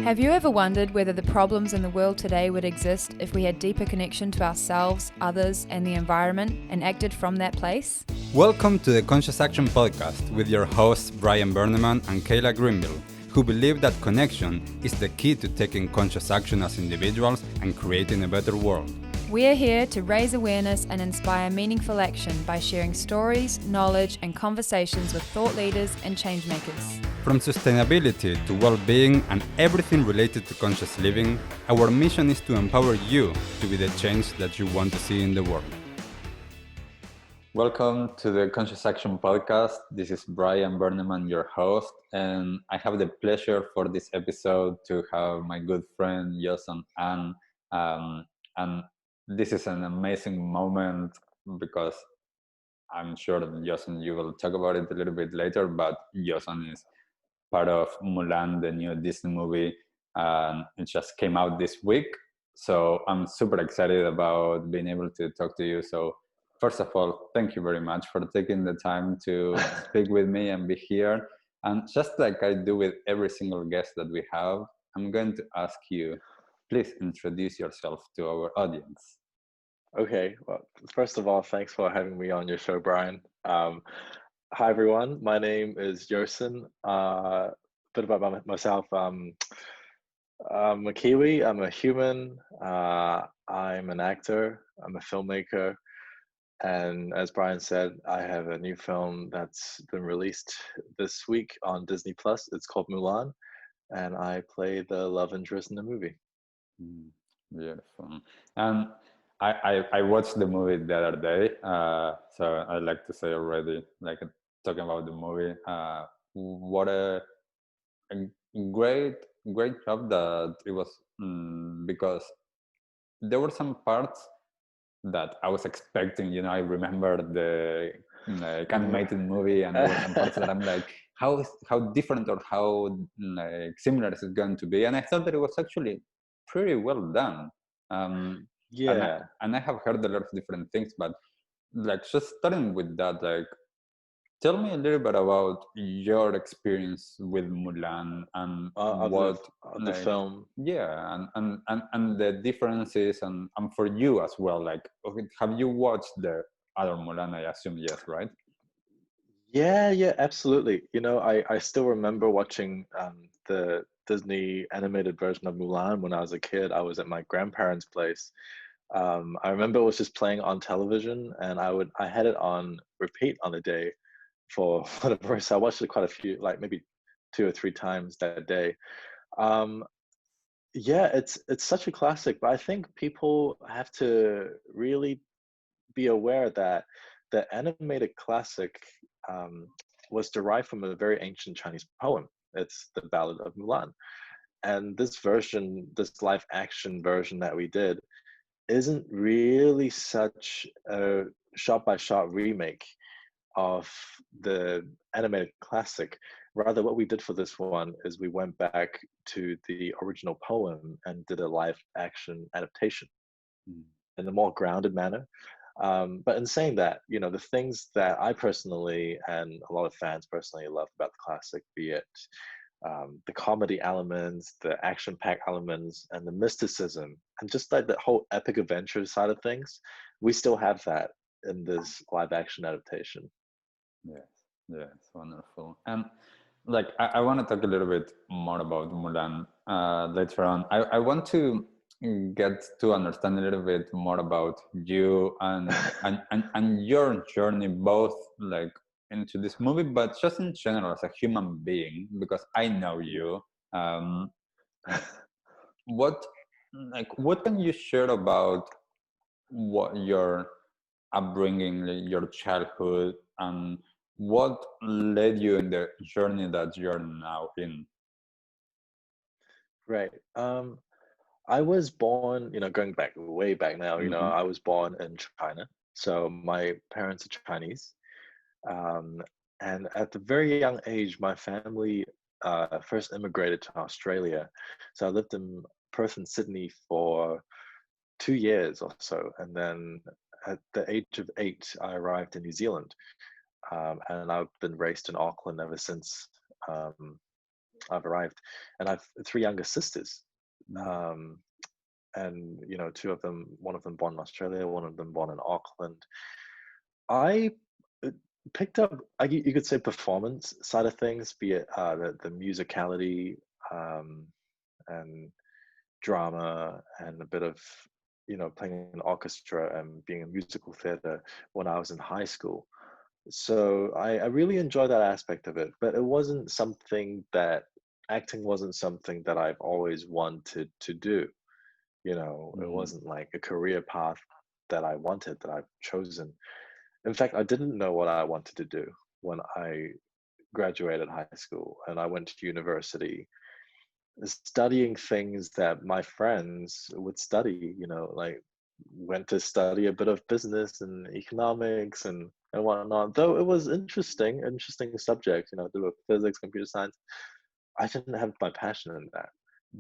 Have you ever wondered whether the problems in the world today would exist if we had deeper connection to ourselves, others, and the environment and acted from that place? Welcome to the Conscious Action Podcast with your hosts Brian Berneman and Kayla Greenville, who believe that connection is the key to taking conscious action as individuals and creating a better world. We're here to raise awareness and inspire meaningful action by sharing stories, knowledge, and conversations with thought leaders and changemakers. From sustainability to well-being and everything related to conscious living, our mission is to empower you to be the change that you want to see in the world. Welcome to the Conscious Action Podcast. This is Brian Berneman, your host, and I have the pleasure for this episode to have my good friend Yoson An. And this is an amazing moment because I'm sure that Yoson, you will talk about it a little bit later, but Yoson is part of Mulan, the new Disney movie, and it just came out this week. So I'm super excited about being able to talk to you. So first of all, thank you very much for taking the time to speak with me and be here. And just like I do with every single guest that we have, I'm going to ask you, please introduce yourself to our audience. Okay, well, first of all, thanks for having me on your show, Brian. Hi, everyone. My name is Yoson. A bit about myself. I'm a Kiwi. I'm a human. I'm an actor. I'm a filmmaker. And as Brian said, I have a new film that's been released this week on Disney Plus. It's called Mulan, and I play the love interest in the movie. Beautiful. And I watched the movie the other day, so I'd like to say already, like talking about the movie, what a great job that it was, because there were some parts that I was expecting. You know, I remember the like animated movie, and there were some parts that I'm like, how different or how like similar is it going to be? And I thought that it was actually pretty well done. Yeah. And I have heard a lot of different things, but like just starting with that, like tell me a little bit about your experience with Mulan and of what the film. yeah, and the differences and for you as well. Like, okay, have you watched the other Mulan? I assume yes, right? Yeah, absolutely. You know, I still remember watching the Disney animated version of Mulan when I was a kid. I was at my grandparents' place. I remember it was just playing on television, and I had it on repeat on a day for whatever. So I watched it quite a few, like maybe 2 or 3 times that day. Um, yeah, it's such a classic, but I think people have to really be aware that the animated classic was derived from a very ancient Chinese poem. It's the Ballad of Mulan. And this version, this live action version that we did, isn't really such a shot by shot remake of the animated classic. Rather, what we did for this one is we went back to the original poem and did a live action adaptation in a more grounded manner. But in saying that, you know, the things that I personally and a lot of fans personally love about the classic, be it the comedy elements, the action-packed elements, and the mysticism, and just like the whole epic adventure side of things, we still have that in this live-action adaptation. Yes, wonderful. And like I want to talk a little bit more about Mulan later on. I want to get to understand a little bit more about you and your journey, both like into this movie, but just in general as a human being, because I know you. Um, what what can you share about what your upbringing, like, your childhood, and what led you in the journey that you're now in? Right. I was born, you know, going back way back now, you know, Mm-hmm. I was born in China. So my parents are Chinese. Um, and at the very young age, my family first immigrated to Australia. So I lived in Perth and Sydney for 2 years or so. And then at the age of 8, I arrived in New Zealand. And I've been raised in Auckland ever since. Um, I've arrived, and I've three younger sisters. Mm. Um, and two of them, one of them born in Australia, one of them born in Auckland. I uh, picked up, you could say, performance side of things, be it the musicality, um, and drama, and a bit of playing an orchestra and being in musical theater when I was in high school. So I really enjoy that aspect of it, but it wasn't something that acting wasn't something that I've always wanted to do. It Mm. wasn't like a career path that I wanted, that I've chosen. In fact, I didn't know what I wanted to do when I graduated high school and I went to university, studying things that my friends would study, like went to study a bit of business and economics and whatnot. Though it was interesting subject, there were physics, computer science. I didn't have my passion in that.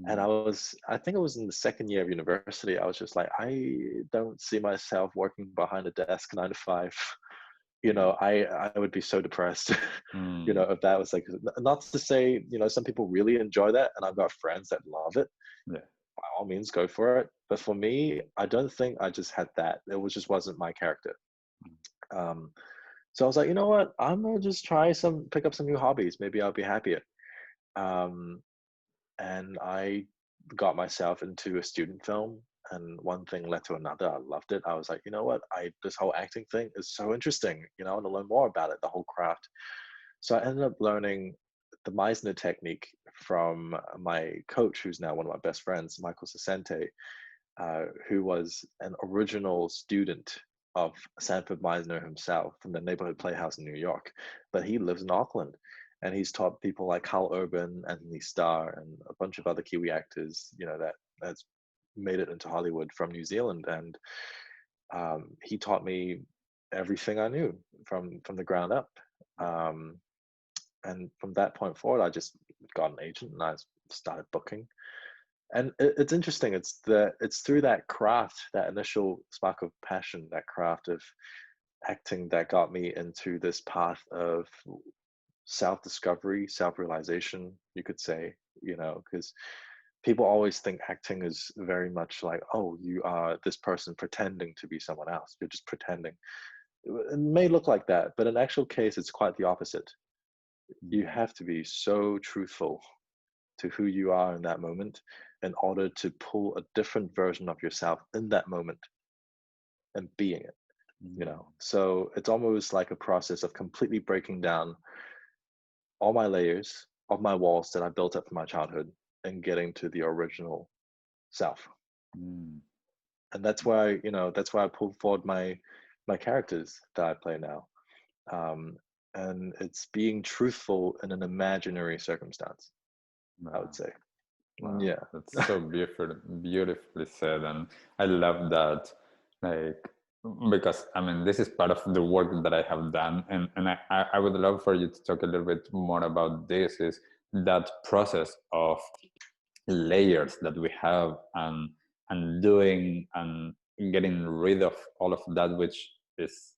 And Mm. I think it was in the second year of university, I was just like, I don't see myself working behind a desk 9 to 5. I would be so depressed, Mm. if that was like, not to say, some people really enjoy that, and I've got friends that love it. Yeah. By all means, go for it. But for me, I don't think I just had that. It was just wasn't my character. Um, so I was like, you know what? I'm gonna just pick up some new hobbies. Maybe I'll be happier. Um, and I got myself into a student film, and one thing led to another. I loved it. I was like, you know what? This whole acting thing is so interesting. I want to learn more about it, the whole craft. So I ended up learning the Meisner technique from my coach, who's now one of my best friends, Michael Sasente, who was an original student of Sanford Meisner himself from the Neighborhood Playhouse in New York, but he lives in Auckland. And he's taught people like Carl Urban, Anthony Starr, and a bunch of other Kiwi actors, that's made it into Hollywood from New Zealand. And he taught me everything I knew from the ground up. Um, and from that point forward, I just got an agent and I started booking. And it's interesting. It's through that craft, that initial spark of passion, that craft of acting, that got me into this path of self-discovery, self-realization, you could say. Because people always think acting is very much like, oh, you are this person pretending to be someone else. You're just pretending. It may look like that, but in actual case, it's quite the opposite. You Mm. have to be so truthful to who you are in that moment in order to pull a different version of yourself in that moment and being it. Mm. So it's almost like a process of completely breaking down all my layers of my walls that I built up from my childhood and getting to the original self. Mm. And that's why I pulled forward my characters that I play now. um, and it's being truthful in an imaginary circumstance, I would Wow. say. Wow, Yeah. that's so beautifully said, and I love that. Like, because I mean, this is part of the work that I have done, and I would love for you to talk a little bit more about this. Is that process of layers that we have, and doing and getting rid of all of that, which is,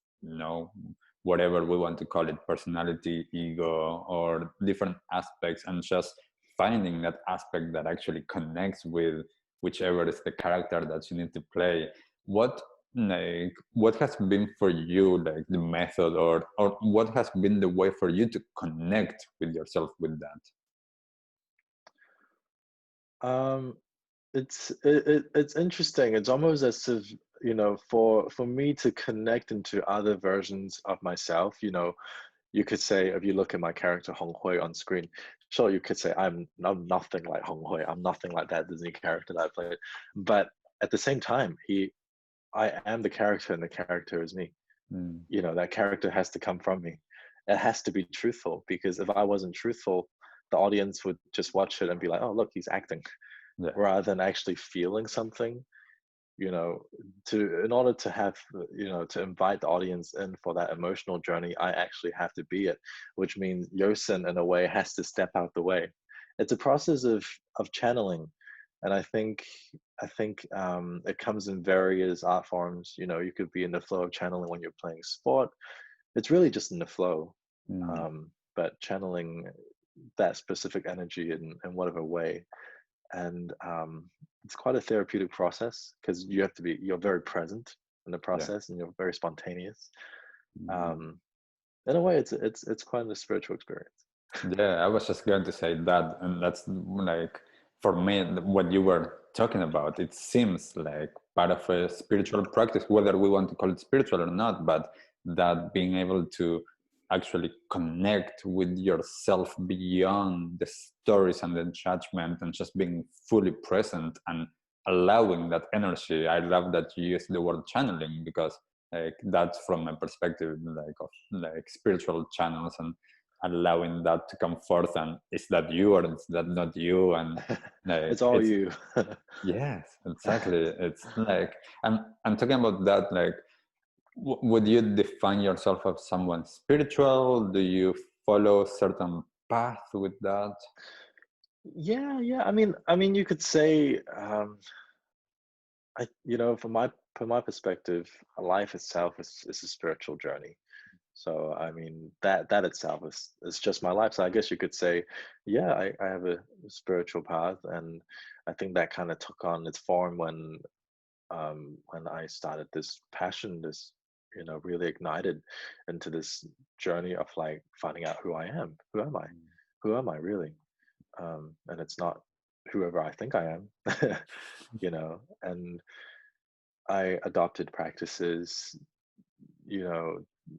whatever we want to call it, personality, ego, or different aspects, and just finding that aspect that actually connects with whichever is the character that you need to play. What has been for you, like, the method, or what has been the way for you to connect with yourself with that? um it's interesting. It's almost as if, for me to connect into other versions of myself. You could say, if you look at my character Hong Hui on screen, sure, you could say I'm nothing like Hong Hui. I'm nothing like that Disney character that I played. But at the same time, I am the character, and the character is me. Mm. That character has to come from me. It has to be truthful, because if I wasn't truthful, the audience would just watch it and be like, oh, look, he's acting, Yeah. rather than actually feeling something. you know in order to have, to invite the audience in for that emotional journey, I actually have to be it, which means Yoson, in a way, has to step out the way. It's a process of channeling. And I think it comes in various art forms. You could be in the flow of channeling when you're playing sport. It's really just in the flow. Mm. But channeling, that specific energy in whatever way. And it's quite a therapeutic process because you're very present in the Yeah. process, and you're very spontaneous. Mm. um in a way, it's quite a spiritual experience. Yeah, I was just going to say that, and that's like for me what you were talking about. It seems like part of a spiritual practice, whether we want to call it spiritual or not, but that being able to actually connect with yourself beyond the stories and the judgment, and just being fully present and allowing that energy. I love that you use the word channeling, because like that's from a perspective like of like spiritual channels, and allowing that to come forth, and is that you or is that not you, and like It's all it's you. yes, exactly. It's like I'm talking about that, like would you define yourself as someone spiritual? Do you follow certain path with that? Yeah. I mean, you could say, from my perspective, life itself is a spiritual journey. So I mean, that itself is just my life. So I guess you could say, yeah, I have a spiritual path, and I think that kind of took on its form when I started this passion, this, really ignited into this journey of like finding out who I am. Who am I really? And it's not whoever I think I am. And I adopted practices, you know,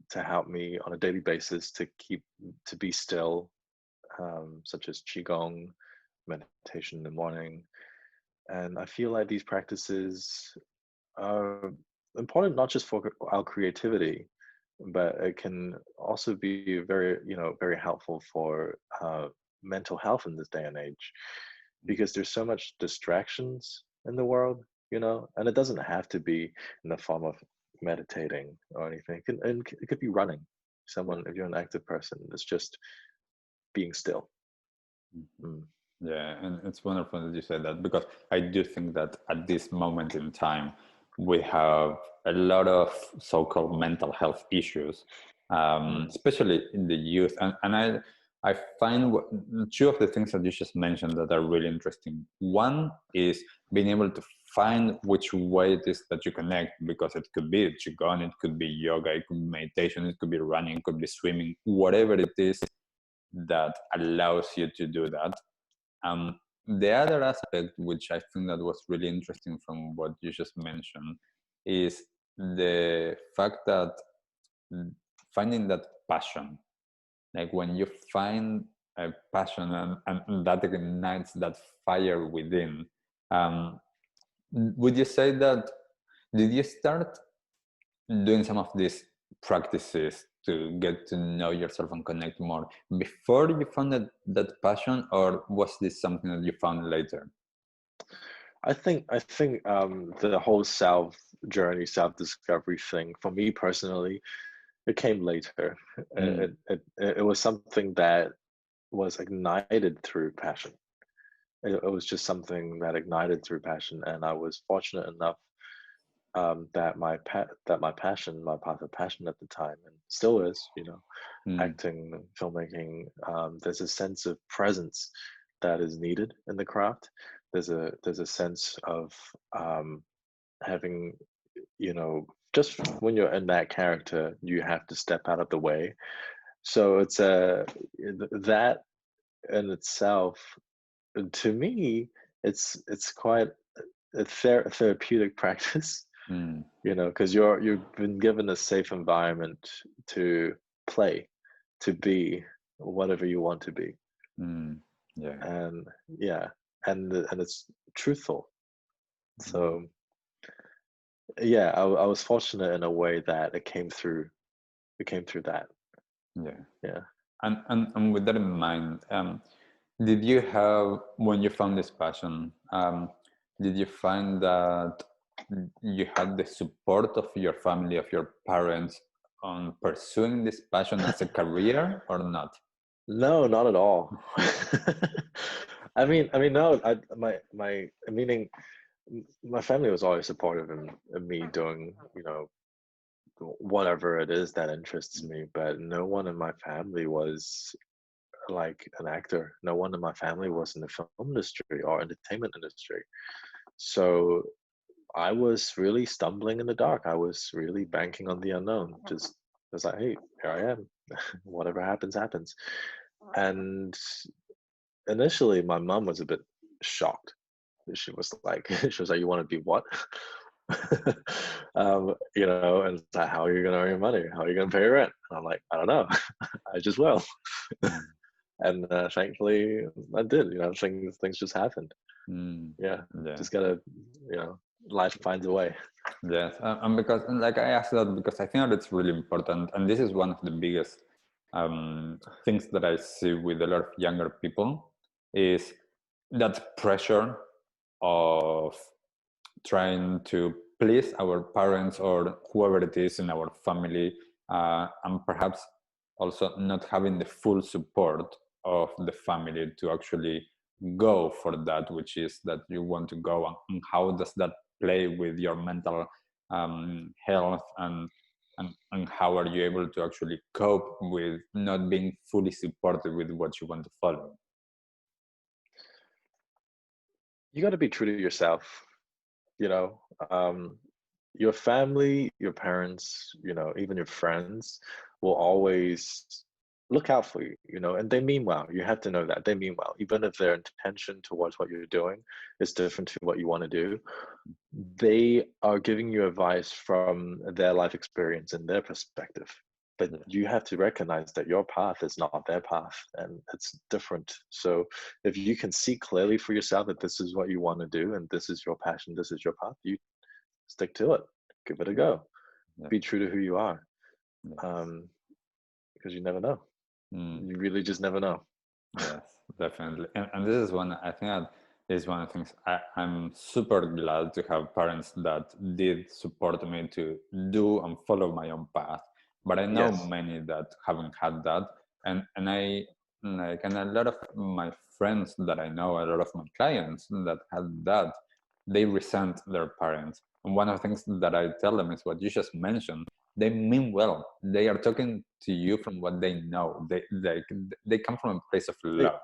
to help me on a daily basis to be still, such as qigong, meditation in the morning. And I feel like these practices are important not just for our creativity, but it can also be very helpful for mental health in this day and age, because there's so much distractions in the world, and it doesn't have to be in the form of meditating or anything. It could be running. Someone, if you're an active person, it's just being still. Mm. Yeah, and it's wonderful that you said that, because I do think that at this moment in time, we have a lot of so-called mental health issues, Mm. especially in the youth. And I find two of the things that you just mentioned that are really interesting. One is being able to find which way it is that you connect, because it could be qigong, it could be yoga, it could be meditation, it could be running, it could be swimming, whatever it is that allows you to do that. The other aspect, which I think that was really interesting from what you just mentioned, is the fact that finding that passion, like when you find a passion, and that ignites that fire within. Um, would you say that, did you start doing some of these practices to get to know yourself and connect more before you found that passion, or was this something that you found later? I think the whole self journey, self discovery thing for me personally, it came later. Mm, It was something that was ignited through passion. It was just something that ignited through passion, and I was fortunate enough, that my passion, my path of passion at the time, and still is, mm, acting, filmmaking. There's a sense of presence that is needed in the craft. There's a sense of um, having, just when you're in that character, you have to step out of the way. So it's that in itself, to me, it's quite a therapeutic practice, mm, because you've been given a safe environment to play, to be whatever you want to be. mm, yeah. And yeah, and it's truthful. Mm, So yeah, I was fortunate in a way that it came through that. yeah. Yeah. And with that in mind, did you have, when you found this passion, did you find that you had the support of your family, of your parents, on pursuing this passion as a career or not? No, not at all. I mean, no. My meaning, my family was always supportive in me doing, whatever it is that interests me, but no one in my family was like an actor. No one in my family was in the film industry or entertainment industry. So I was really stumbling in the dark. I was really banking on the unknown. Just was like, hey, here I am. Whatever happens, happens. And initially, my mom was a bit shocked. She was like, she was like, you want to be what? And it's like, how are you going to earn your money? How are you going to pay your rent? And I'm like, I don't know. I just will. Mm. And thankfully, I did. Things just happened. Mm. Yeah, Yeah. just gotta, life finds a way. Yes, and because and like I asked that because I think that's really important, and this is one of the biggest things that I see with a lot of younger people is that pressure of trying to please our parents or whoever it is in our family, and perhaps also not having the full support of the family to actually go for that which is that you want to go, and how does that play with your mental health, and how are you able to actually cope with not being fully supported with what you want to follow? You got to be true to yourself. You know, um, your family, your parents, even your friends will always look out for you. And they mean well. You have to know that they mean well, even if their intention towards what you're doing is different to what you want to do. They are giving you advice from their life experience and their perspective. But Yeah. you have to recognize that your path is not their path and it's different. So if you can see clearly for yourself that this is what you want to do and this is your passion, this is your path, you stick to it, give it a go, Yeah. be true to who you are. Yes. Um, because you never know. Mm. You really just never know. Yes, definitely. And this is one, I think that is one of the things I'm super glad to have parents that did support me to do and follow my own path. But I know Yes. many that haven't had that. And I like, and a lot of my friends that I know, a lot of my clients that had that, they resent their parents. And one of the things that I tell them is what you just mentioned. They mean well. They are talking to you from what they know. They come from a place of They, love.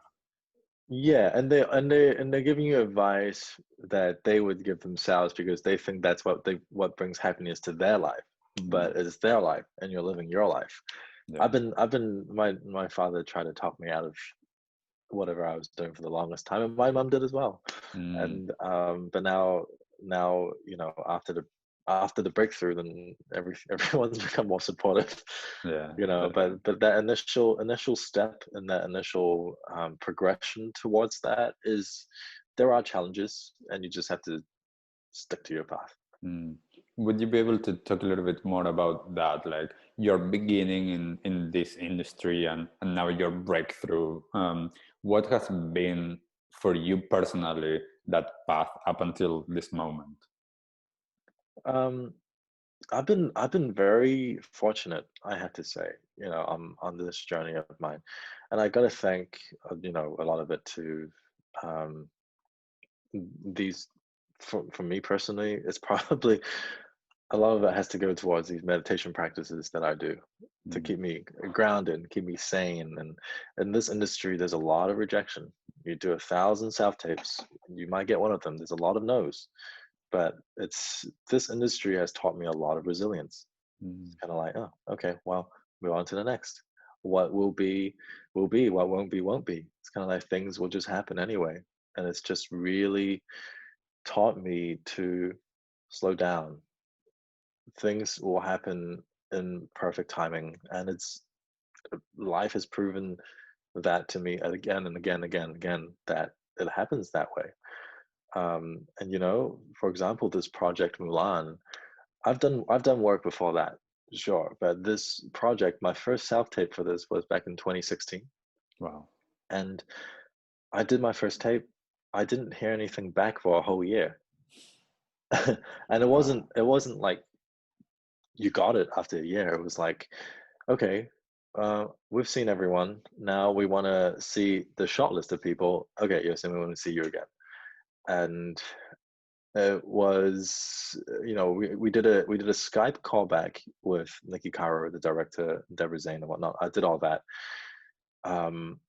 yeah, and they're giving you advice that they would give themselves because they think that's what brings happiness to their life. Mm. But it's their life and you're living your life. Yeah. My father tried to talk me out of whatever I was doing for the longest time, and my mom did as well. Mm. And but now after the breakthrough, then everyone's become more supportive. Yeah. But that initial step and that initial progression towards that is there are challenges, and you just have to stick to your path. Mm. Would you be able to talk a little bit more about that, like your beginning in this industry and now your breakthrough? What has been for you personally that path up until this moment? Um, I've been very fortunate, I have to say. On this journey of mine, and I got to thank a lot of it to um, these. For me personally, it's probably a lot of it has to go towards these meditation practices that I do to Mm. keep me grounded, keep me sane. And in this industry, there's a lot of rejection. You do 1,000 self tapes, you might get one of them. There's a lot of no's, but it's this industry has taught me a lot of resilience. Mm. It's kind of like, oh, okay, well, move on to the next. What will be. What won't be, won't be. It's kind of like things will just happen anyway. And it's just really taught me to slow down. Things will happen in perfect timing. And life has proven that to me again and again, again, again, that it happens that way. And for example, this project Mulan, I've done work before that, sure, but this project, my first self tape for this was back in 2016, Wow. and I did my first tape. I didn't hear anything back for a whole year, and it Wow. wasn't like you got it after a year. It was like, okay, we've seen everyone. Now we want to see the short list of people. Okay, yes, and we want to see you again. And it was, we did a Skype callback with Nikki Caro, the director, Deborah Zane, and whatnot. I did all that. Um,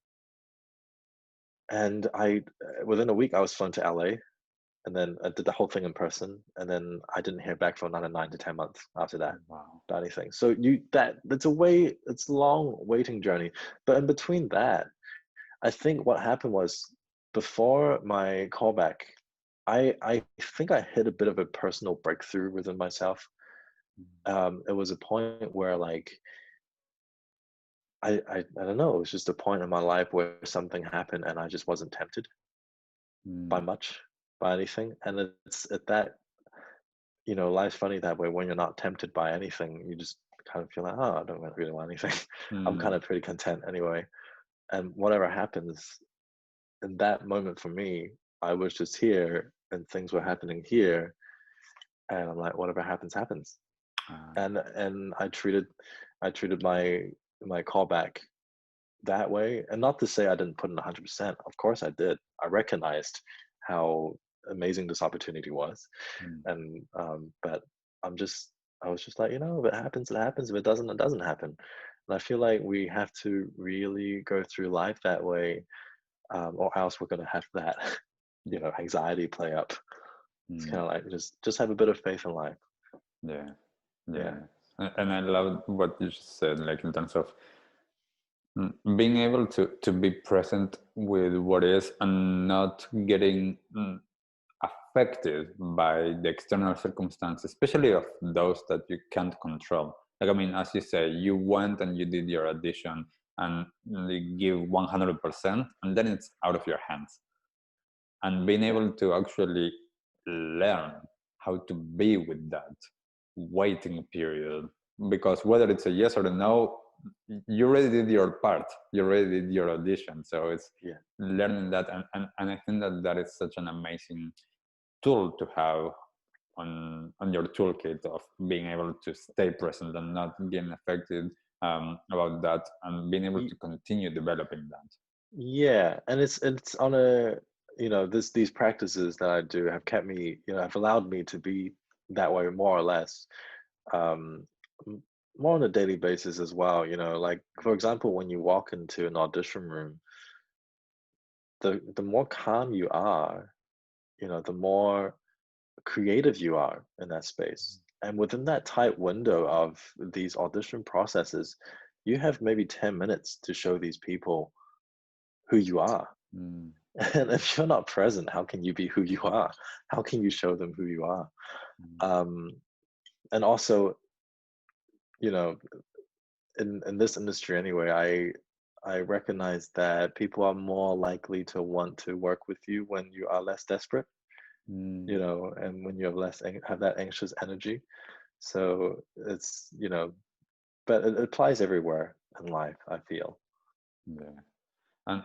And within a week, I was flown to LA, and then I did the whole thing in person, and then I didn't hear back for another 9 to 10 months after that Wow. about anything. So it's a long waiting journey. But in between that, I think what happened was before my callback, I think I hit a bit of a personal breakthrough within myself. It was a point where like I don't know, it was just a point in my life where something happened and I just wasn't tempted by Mm, much, by anything. And it's at that, life's funny that way. When you're not tempted by anything, you just kind of feel like, oh, I don't really want anything. I'm kind mm, of pretty content anyway. And whatever happens in that moment for me, I was just here and things were happening here. And I'm like, whatever happens, happens. ah, And I treated my callback that way. And not to say I didn't put in 100%. Of course I did. I recognized how amazing this opportunity was. mm, And but I'm just I was just like, if it happens, it happens. If it doesn't, it doesn't happen. And I feel like we have to really go through life that way, or else we're gonna have that, yeah. anxiety play up. It's kind Mm, of like just have a bit of faith in life. yeah. Yeah. Yeah. And I love what you just said, like in terms of being able to be present with what is and not getting affected by the external circumstances, especially of those that you can't control. Like, I mean, as you say, you went and you did your audition and you give 100%, and then it's out of your hands. And being Yeah. able to actually learn how to be with that waiting period, because whether it's a yes or a no, you already did your part, you already did your audition. So it's Yeah. learning that, and I think that that is such an amazing tool to have on your toolkit of being able to stay present and not getting affected about that, and being able Y- to continue developing that. Yeah. And it's on a, these practices that I do have kept me, have allowed me to be that way more or less, um, m- more on a daily basis as well. Like for example, when you walk into an audition room, the more calm you are, the more creative you are in that space. And within that tight window of these audition processes, you have maybe 10 minutes to show these people who you are. Mm, And if you're not present, how can you be who you are? How can you show them who you are? mm, Um, and also, you know, in this industry anyway, I recognize that people are more likely to want to work with you when you are less desperate, mm, and when you have have that anxious energy. So it's, but it applies everywhere in life, I feel. yeah. And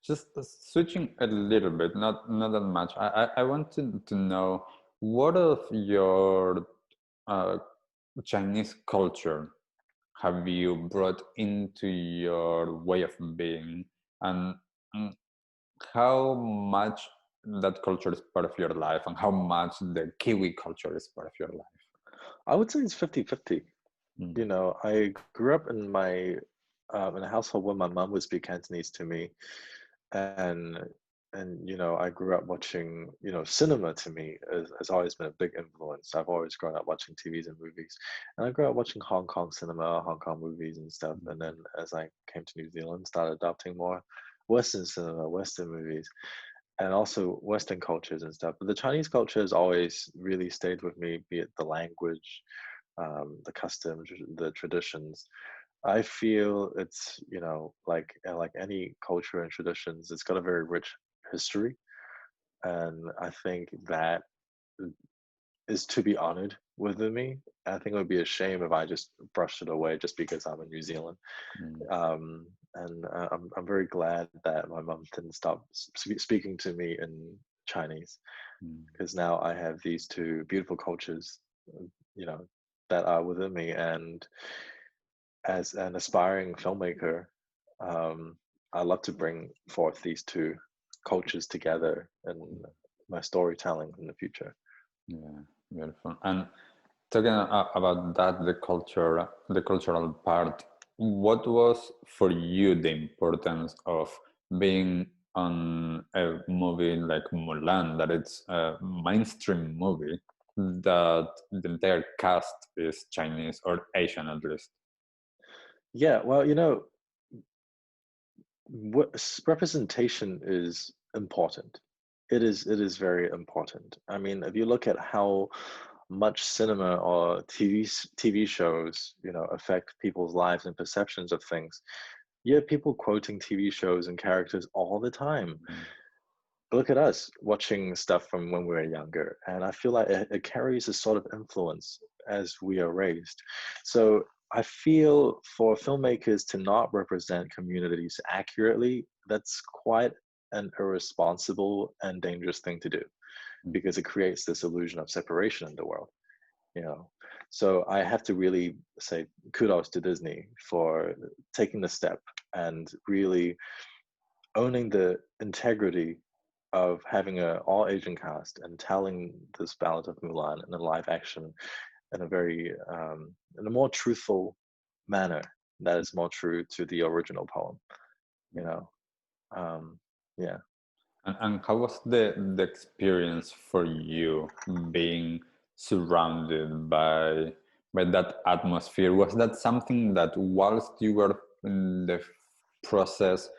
just switching a little bit, not that much. I wanted to know what of your uh, Chinese culture have you brought into your way of being, and mm, how much that culture is part of your life, and how much the Kiwi culture is part of your life. I would say it's 50-50. Mm, I grew up in a household where my mom would speak Cantonese to me, and I grew up watching, cinema to me has always been a big influence. I've always grown up watching TVs and movies, and I grew up watching Hong Kong cinema, Hong Kong movies and stuff. And mm, then as I came to New Zealand, started adopting more Western cinema, Western movies, and also Western cultures and stuff. But the Chinese culture has always really stayed with me, be it the language, the customs, the traditions. I feel it's, like any culture and traditions, it's got a very rich history, and I think that is to be honored within me. I think it would be a shame if I just brushed it away just because I'm in New Zealand. mm, And I'm very glad that my mom didn't stop speaking to me in Chinese, mm, because now I have these two beautiful cultures, you know, that are within me. And as an aspiring filmmaker, um, I love to bring forth these two cultures together in my storytelling in the future. yeah, beautiful. And talking about that, the cultural part, what was for you the importance of being on a movie like Mulan, that it's a mainstream movie, that the entire cast is Chinese or Asian at least. Yeah, well, representation is important. It is very important. I mean, if you look at how much cinema or TV shows, affect people's lives and perceptions of things, you have people quoting TV shows and characters all the time. Mm. Look at us watching stuff from when we were younger, and I feel like it carries a sort of influence as we are raised. So I feel for filmmakers to not represent communities accurately, that's quite an irresponsible and dangerous thing to do, Mm. because it creates this illusion of separation in the world. you know so I have to really say kudos to Disney for taking the step and really owning the integrity of having a all Asian cast and telling this ballad of Mulan in a live action in a very in a more truthful manner that is more true to the original poem. You know, um, yeah. And how was the experience for you being surrounded by that atmosphere? Was that something that whilst you were in the process,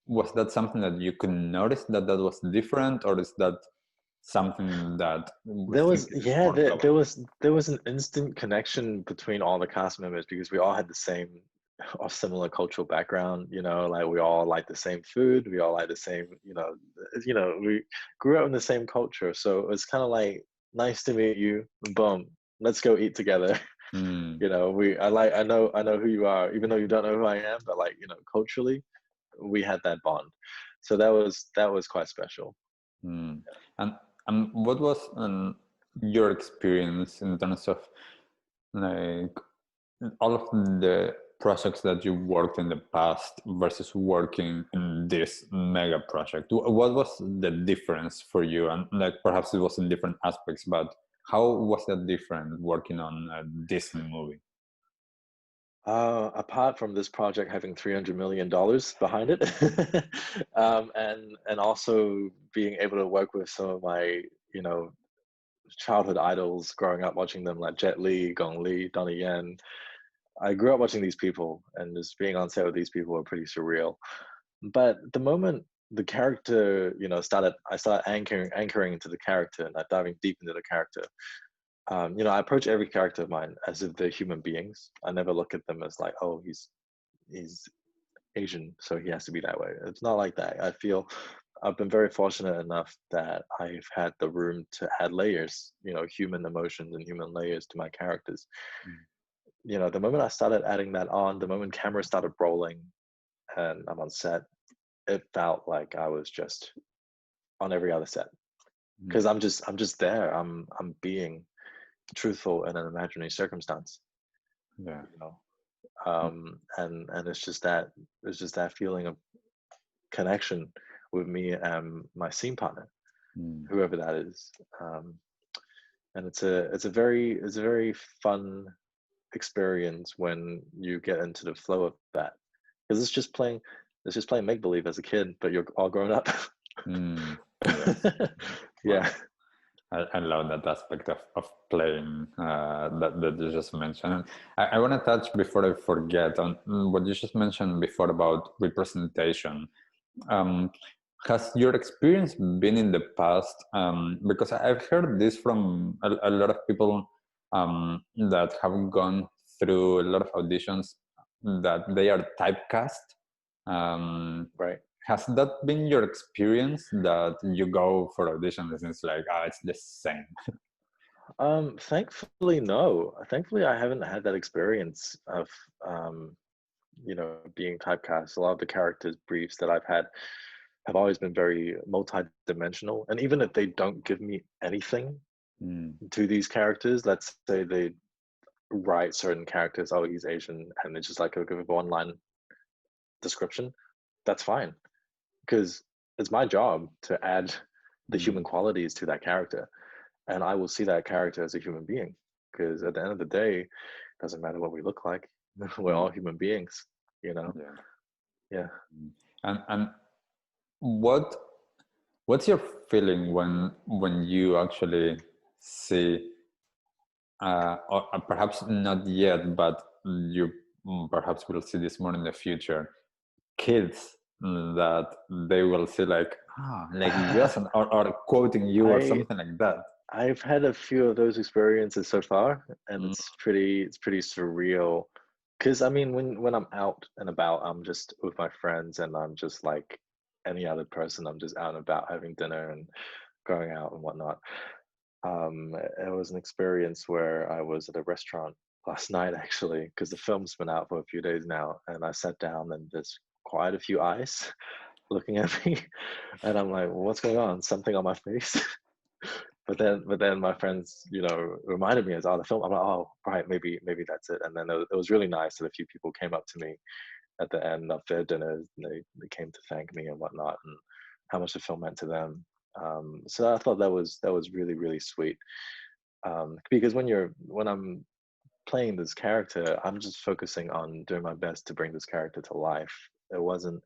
was that something that you could notice that was different, or is that something that we There think was is yeah, more there, global? there was there was an instant connection between all the cast members because we all had the same or similar cultural background, like we all like the same food, we all like the same, we grew up in the same culture. So it's kind of like, nice to meet you, boom, let's go eat together. Mm, I know who you are, even though you don't know who I am, but like, culturally, we had that bond. So that was quite special. mm. And what was your experience in terms of like all of the projects that you worked in the past versus working in this mega project? What was the difference for you? And like perhaps it was in different aspects, but how was that different working on a Disney movie? Apart from this project having $300 million behind it, and also being able to work with some of my, you know, childhood idols, growing up watching them like Jet Li, Gong Li, Donnie Yen. I grew up watching these people, and just being on set with these people were pretty surreal. But the moment the character, I started anchoring into the character, and I diving deep into the character. I approach every character of mine as if they're human beings. I never look at them as like, oh, he's Asian, so he has to be that way. It's not like that. I feel I've been very fortunate enough that I've had the room to add layers, human emotions and human layers to my characters. Mm. The moment I started adding that on, the moment camera started rolling and I'm on set, it felt like I was just on every other set because Mm. I'm just there. I'm being truthful in an imaginary circumstance. Yeah. You know, and it's just that feeling of connection with me and my scene partner, Mm. whoever that is. And it's a very fun experience when you get into the flow of that, because it's just playing make believe as a kid, but you're all grown up. Mm. Yes. Yeah. Wow. I love that aspect of playing that you just mentioned. I want to touch before I forget on what you just mentioned before about representation. Um, has your experience been in the past? Because I've heard this from a lot of people that have gone through a lot of auditions that they are typecast. Um, Right. has that been your experience that you go for auditions and it's like, it's the same? Thankfully, no. Thankfully, I haven't had that experience of being typecast. A lot of the characters briefs that I've had have always been very multi-dimensional. And even if they don't give me anything Mm, to these characters, let's say they write certain characters, oh, he's Asian, and it's just like a give a one-line description, that's fine. Because it's my job to add the human mm, qualities to that character. And I will see that character as a human being. Because at the end of the day, it doesn't matter what we look like. We're all mm, human beings, you know? yeah. Yeah. Mm. And what what's your feeling when you actually see, or perhaps not yet, but you perhaps will see this more in the future, kids that they will see like, like Yoson, or quoting you or I something like that. I've had a few of those experiences so far, and Mm, it's pretty surreal. Because I mean, when I'm out and about, I'm just with my friends, and I'm just like any other person. I'm just out and about having dinner and going out and whatnot. It was an experience where I was at a restaurant last night actually, because the film's been out for a few days now, and I sat down and there's quite a few eyes looking at me, and I'm like, what's going on? Something on my face? But then my friends, reminded me as the film. I'm like, oh, right, maybe that's it. And then it was really nice that a few people came up to me at the end of their dinners, and they came to thank me and whatnot, and how much the film meant to them. So I thought that was really really sweet. Because when I'm playing this character, I'm just focusing on doing my best to bring this character to life. It wasn't,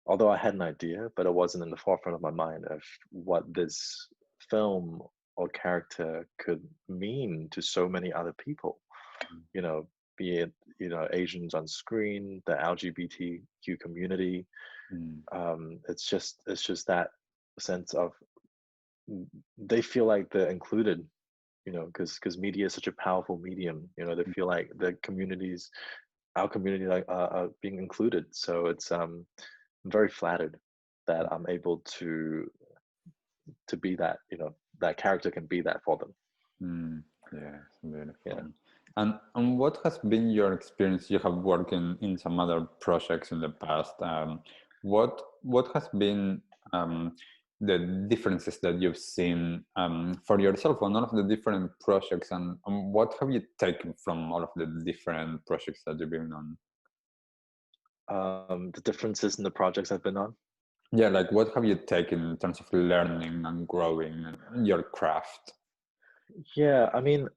although I had an idea, but it wasn't in the forefront of my mind of what this film or character could mean to so many other people. You know, be it Asians on screen, the LGBTQ community. mm, It's just that sense of they feel like they're included. Because media is such a powerful medium. They feel like the communities, our community, like are being included. So I'm very flattered that I'm able to be that. That character can be that for them. mm, yeah, it's Yeah. beautiful. And what has been your experience? You have worked in some other projects in the past. What has been, the differences that you've seen, for yourself on all of the different projects, and what have you taken from all of the different projects that you've been on? The differences in the projects I've been on. Yeah, like what have you taken in terms of learning and growing your craft? Yeah, I mean,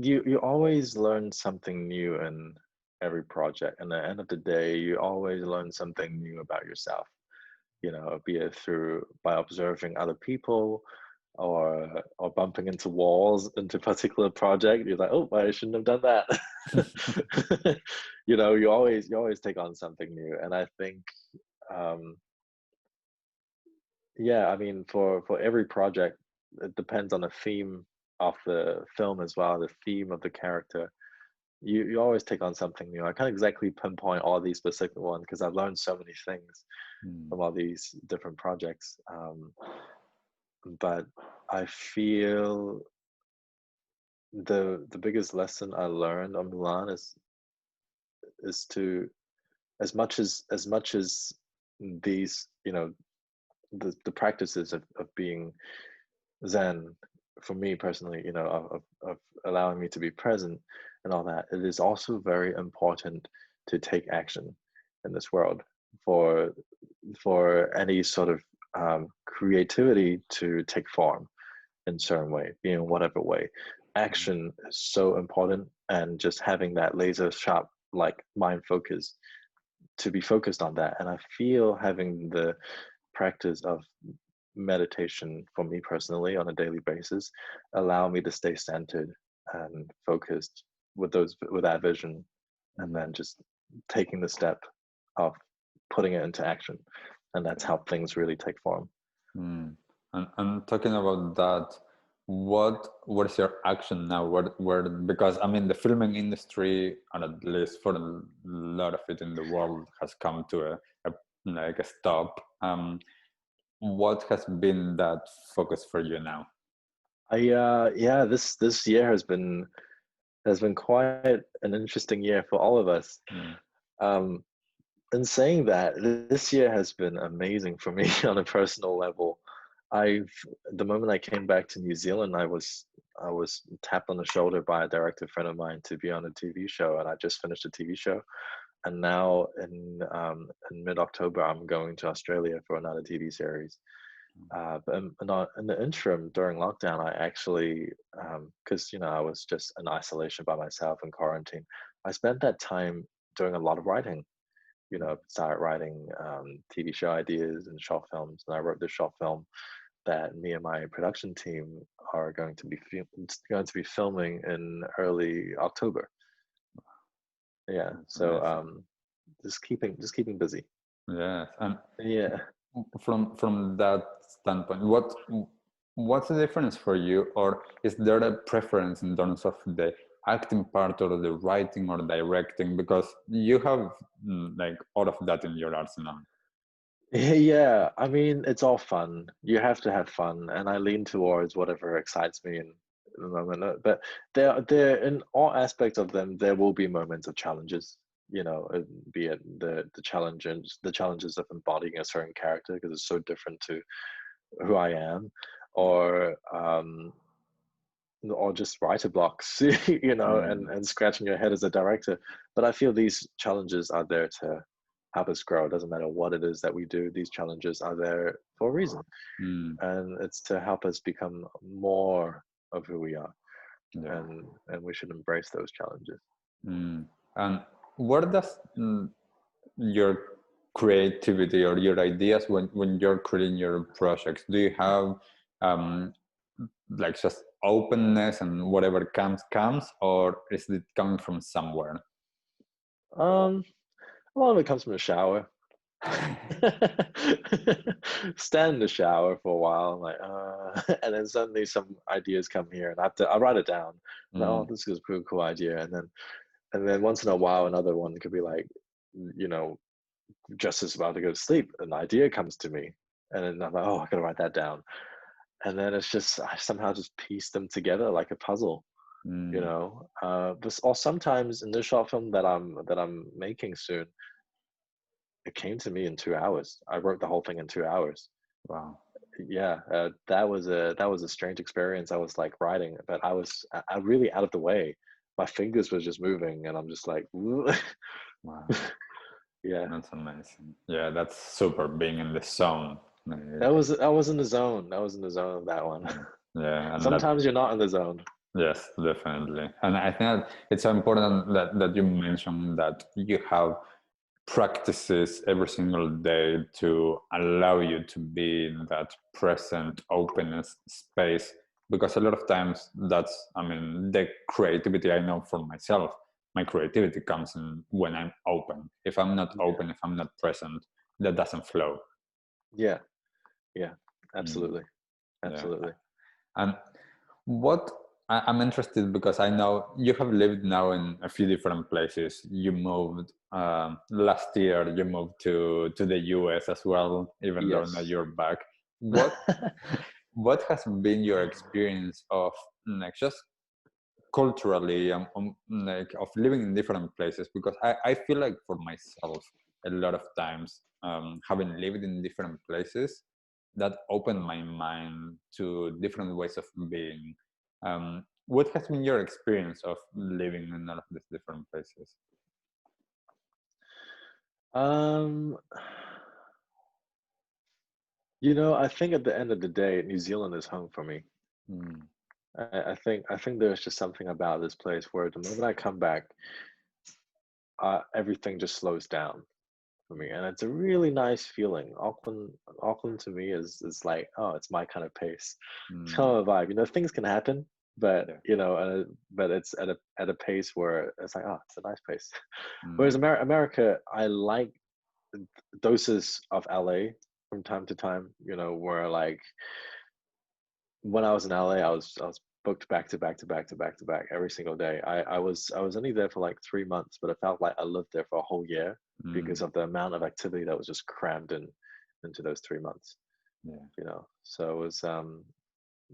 you always learn something new in every project, and at the end of the day, you always learn something new about yourself. Be it through by observing other people, or bumping into walls into a particular project. You're like, oh, I shouldn't have done that. You always take on something new, and I think, um, yeah, I mean, for every project, it depends on the theme of the film as well, the theme of the character. You always take on something new. I can't exactly pinpoint all these specific ones because I've learned so many things Mm, from all these different projects. But I feel the biggest lesson I learned on Mulan is to, as much as these, the practices of being Zen, for me personally, of allowing me to be present and all that, it is also very important to take action in this world for for any sort of creativity to take form in certain way, be in whatever way. Action is so important, and just having that laser sharp like mind focus to be focused on that. And I feel having the practice of meditation for me personally on a daily basis allow me to stay centered and focused with that vision, and mm, then just taking the step of putting it into action, and that's how things really take form. mm. And talking about that, what is your action now? Where because I mean the filming industry, and at least for a lot of it in the world, has come to a like a stop. What has been that focus for you now? Yeah, this year has been quite an interesting year for all of us. Mm, um in saying that, this year has been amazing for me on a personal level. I've The moment I came back to New Zealand, I was tapped on the shoulder by a director friend of mine to be on a TV show, and I just finished a TV show. And now in mid-October, I'm going to Australia for another TV series. But in the interim during lockdown, I actually, because I was just in isolation by myself in quarantine, I spent that time doing a lot of writing. started writing TV show ideas and short films. And I wrote this short film that me and my production team are going to be filming in early October. Yeah, so just keeping busy. Yes, and Yeah. from that standpoint, what's the difference for you, or is there a preference in terms of the acting part or the writing or directing? Because you have like all of that in your arsenal. Yeah, I mean, it's all fun. You have to have fun, and I lean towards whatever excites me in the moment. But there in all aspects of them, there will be moments of challenges. Be it the challenges of embodying a certain character because it's so different to who I am, or just writer blocks, and scratching your head as a director. But I feel these challenges are there to help us grow. It doesn't matter what it is that we do, these challenges are there for a reason. Mm, And it's to help us become more of who we are. yeah. And we should embrace those challenges. And where does your creativity or your ideas when you're creating your projects, do you have like just openness and whatever comes, or is it coming from somewhere? A lot of it comes from the shower. Stand in the shower for a while, and then suddenly some ideas come here, and I write it down. Like, oh, this is a pretty cool idea, and then once in a while, another one could be like, you know, just as about to go to sleep, an idea comes to me, and then I'm like, oh, I gotta write that down, and then it's just I somehow just piece them together like a puzzle, or sometimes in this short film that I'm making soon, it came to me in 2 hours. I wrote the whole thing in 2 hours. Wow. Yeah, that was a strange experience. I was like writing, but I really out of the way. My fingers were just moving, and I'm just like, Wow, yeah. that's amazing. Yeah, that's super, being in the zone. That Like, was I was in the zone. I was in the zone of that one. yeah, and that, Sometimes you're not in the zone. yes, definitely. And I think that it's so important that you mentioned that you have practices every single day to allow you to be in that present openness space, because a lot of times that's, I mean, the creativity, I know for myself, my creativity comes in when I'm open. If I'm not Yeah, open, if I'm not present, that doesn't flow. yeah, yeah. Mm, Absolutely, yeah. absolutely. And what I'm interested, because I know you have lived now in a few different places. You moved last year. You moved to the US as well, even though now Yes. you're back. What what has been your experience of like just culturally, like of living in different places? Because I feel like for myself, a lot of times, having lived in different places, that opened my mind to different ways of being. What has been your experience of living in all of these different places? Um, I think at the end of the day, New Zealand is home for me. Mm, I think there's just something about this place where the moment I come back, everything just slows down for me, and it's a really nice feeling. Auckland to me is like, oh, it's my kind of pace. It's kind mm, of a vibe. Things can happen, but yeah. but it's at a pace where it's like, oh, it's a nice pace. Whereas Mm, America, I like doses of LA from time to time. Where like when I was in LA, I was booked back to back to back to back to back every single day. I was only there for like 3 months, but it felt like I lived there for a whole year because mm, of the amount of activity that was just crammed into those 3 months. yeah. So it was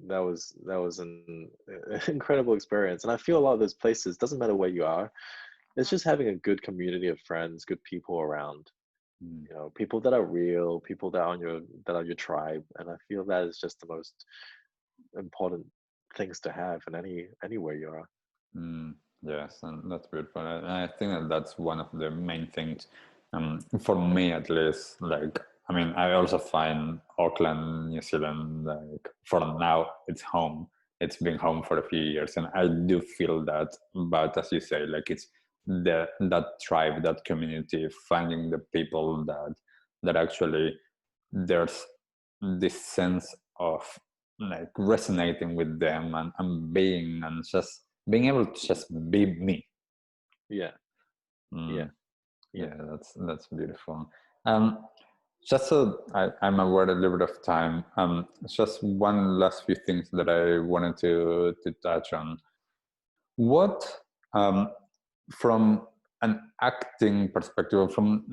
that was an incredible experience, and I feel a lot of those places, doesn't matter where you are, it's just having a good community of friends, good people around. Mm, People that are real, people that are your tribe, and I feel that is just the most important things to have in anywhere you are. mm, yes, and that's beautiful. And I think that that's one of the main things, for me at least. Like, I mean, I also find Auckland, New Zealand, like for now, it's home. It's been home for a few years, and I do feel that. But as you say, like it's that tribe, that community, finding the people that actually there's this sense of like resonating with them, and being, and just being able to just be me. Yeah. Yeah. Mm, Yeah. yeah, that's beautiful. Um, just so I'm aware a little bit of time, just one last few things that I wanted to touch on. What, um, from an acting perspective, from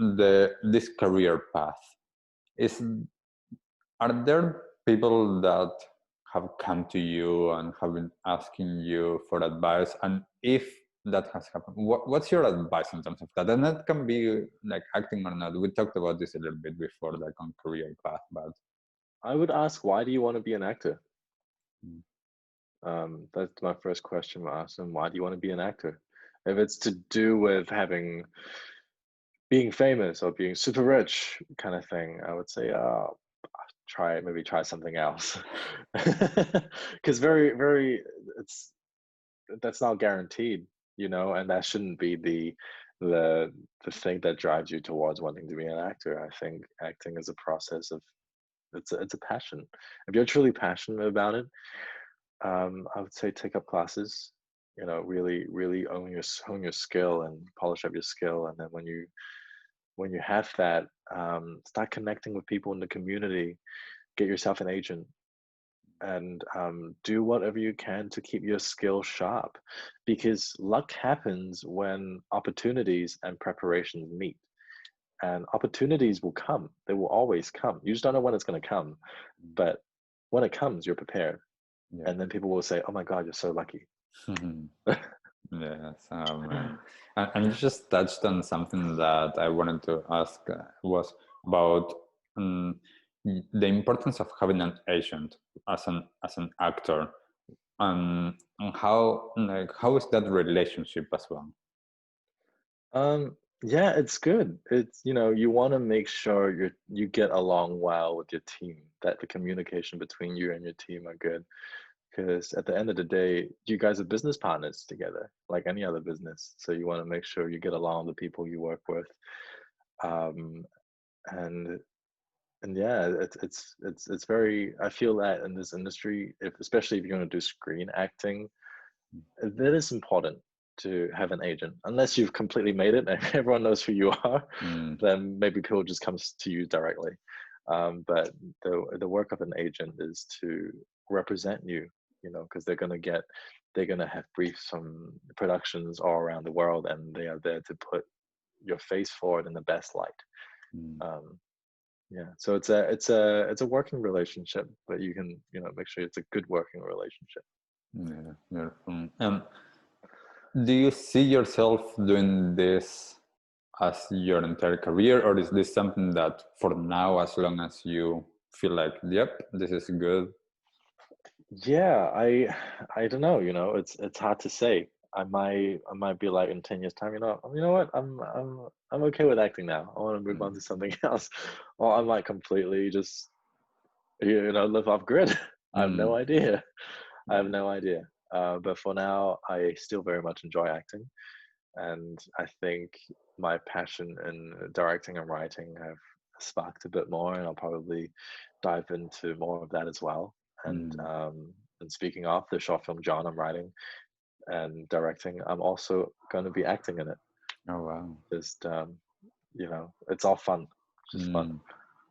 this career path, is are there people that have come to you and have been asking you for advice? And if that has happened, what's your advice in terms of that? And that can be like acting or not. We talked about this a little bit before, like on career path, but I would ask, why do you want to be an actor? mm, That's my first question to ask them. Why do you want to be an actor? If it's to do with being famous or being super rich kind of thing, I would say, maybe try something else. Because very, it's that's not guaranteed, and that shouldn't be the the thing that drives you towards wanting to be an actor. I think acting is a process of it's a passion. If you're truly passionate about it, I would say take up classes. Really hone your skill and polish up your skill, and then when you have that, start connecting with people in the community. Get yourself an agent, and do whatever you can to keep your skill sharp, because luck happens when opportunities and preparations meet. And opportunities will come. They will always come. You just don't know when it's going to come, but when it comes, you're prepared. yeah. And then people will say, "Oh my God, you're so lucky." Yes, and you just touched on something that I wanted to ask, was about, um, the importance of having an agent as an actor, and how is that relationship as well? Yeah, it's good. It's, you want to make sure you get along well with your team, that the communication between you and your team are good. Because at the end of the day, you guys are business partners together, like any other business. So you want to make sure you get along with the people you work with. Um, and and yeah, it's very. I feel that in this industry, especially if you're going to do screen acting, that is important to have an agent. Unless you've completely made it and everyone knows who you are, Mm, then maybe people just comes to you directly. But the work of an agent is to represent you, because they're gonna have briefs from productions all around the world, and they are there to put your face forward in the best light. mm, Um, yeah, so it's a working relationship, but you can make sure it's a good working relationship. yeah, beautiful. Do you see yourself doing this as your entire career, or is this something that for now, as long as you feel like, yep, this is good? Yeah, I don't know, it's hard to say. I might be like in 10 years time, what? I'm okay with acting now. I want to move on Mm, to something else. Or I might completely just live off grid. I have no mm, idea. I have yeah, no idea. But for now, I still very much enjoy acting, and I think my passion in directing and writing have sparked a bit more, and I'll probably dive into more of that as well. And mm. speaking of the short film John, I'm writing and directing, I'm also going to be acting in it. Oh wow. Just it's all fun, just fun.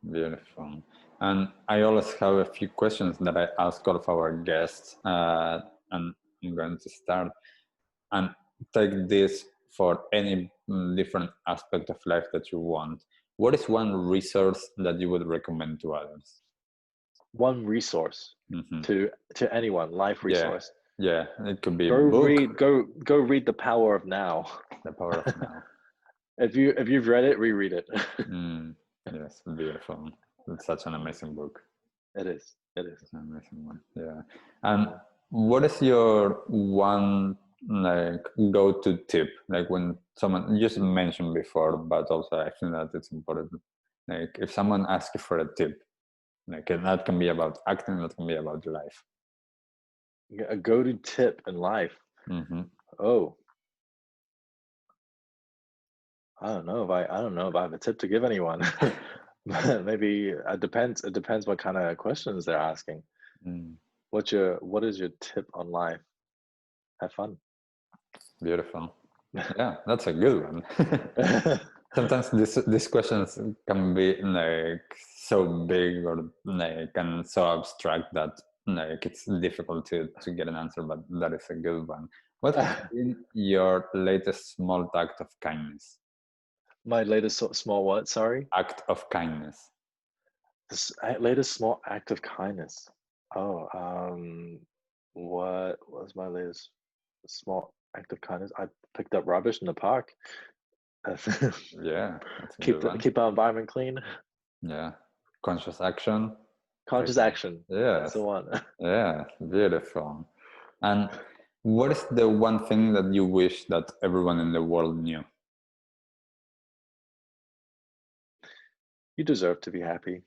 Mm, beautiful. And I always have a few questions that I ask all of our guests, and I'm going to start and take this for any different aspect of life that you want. What is one resource that you would recommend to others? One resource Hmm. to anyone, life Yeah, resource. yeah. It could be a Go book, read, go read The Power of Now. The Power of Now. If you've read it, reread it. Mm, yes, beautiful. It's such an amazing book. It is. It is. It's an amazing one. Yeah. And Yeah. what is your one like go-to tip? Like when someone you just mentioned before, but also I think that it's important. Like if someone asks you for a tip, like and that can be about acting, that can be about life. Yeah, a go-to tip in life. Mm-hmm. Oh, I don't know if I have a tip to give anyone. Maybe it depends what kind of questions they're asking. Mm, What is your tip on life? Have fun. beautiful. Yeah, that's a good one. Sometimes these questions can be like so big or like and so abstract that like it's difficult to get an answer, but that is a good one. What has been your latest small act of kindness? My latest small what? Sorry. Act of kindness. Latest small act of kindness. Oh, what was my latest small act of kindness? I picked up rubbish in the park. Yeah, that's a good one. Keep our environment clean. Yeah, conscious action. Conscious action. That's the Yes, one. yeah, beautiful. And what is the one thing that you wish that everyone in the world knew? You deserve to be happy.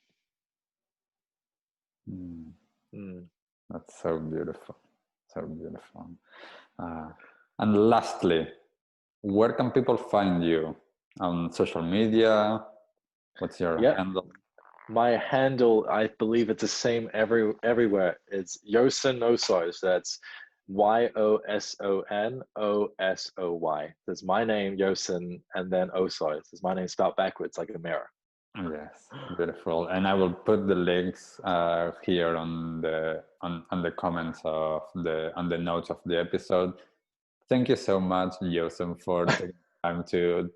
Mm, Mm. that's so beautiful. So beautiful. Uh, and lastly, where can people find you? On social media? What's your Yeah, handle? my handle, I believe it's the same everywhere. It's Yoson Osoy. So that's YOSONOSOY. That's my name, Yoson, and then Osoy. That's my name spelled backwards like a mirror. Yes, beautiful. And I will put the links here on the comments of the on the notes of the episode. Thank you so much, Yoson, for taking time to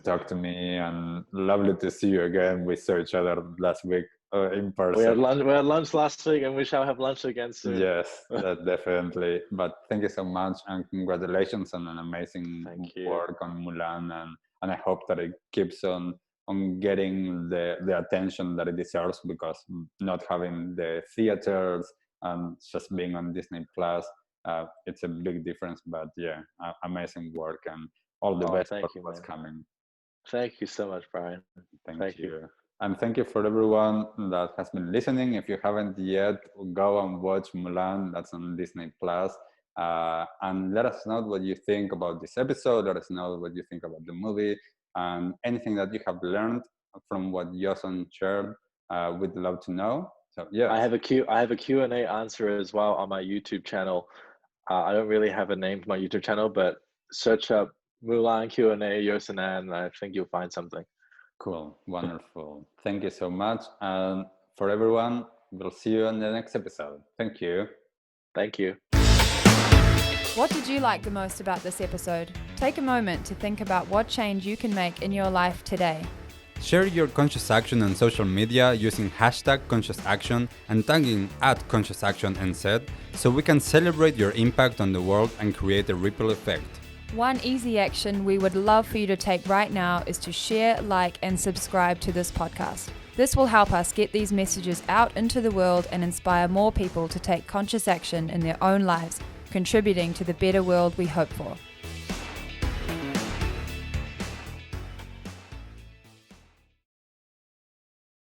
talk to me, and lovely to see you again. We saw each other last week in person. We had lunch last week, and we shall have lunch again soon. Yes, that definitely. But thank you so much, and congratulations on an amazing Thank you. work on Mulan, and I hope that it keeps on getting the attention that it deserves, because not having the theaters and just being on Disney Plus, it's a big difference. But yeah, amazing work, and all the Oh, best for thank you, what's man. coming. Thank you so much, Brian. Thank Thank you. you. And thank you for everyone that has been listening. If you haven't yet, go and watch Mulan. That's on Disney Plus. And let us know what you think about this episode. Let us know what you think about the movie, and anything that you have learned from what Yoson shared. We'd love to know. So yes, I have a Q&A answer as well on my YouTube channel. I don't really have a name for my YouTube channel, but search up Mulan Q&A Yoson An, and I think you'll find something. cool, wonderful. Thank you so much. And for everyone, we'll see you in the next episode. Thank you. Thank you. What did you like the most about this episode? Take a moment to think about what change you can make in your life today. Share your conscious action on social media using #ConsciousAction and tagging @ConsciousActionNZ so we can celebrate your impact on the world and create a ripple effect. One easy action we would love for you to take right now is to share, like, and subscribe to this podcast. This will help us get these messages out into the world and inspire more people to take conscious action in their own lives, contributing to the better world we hope for.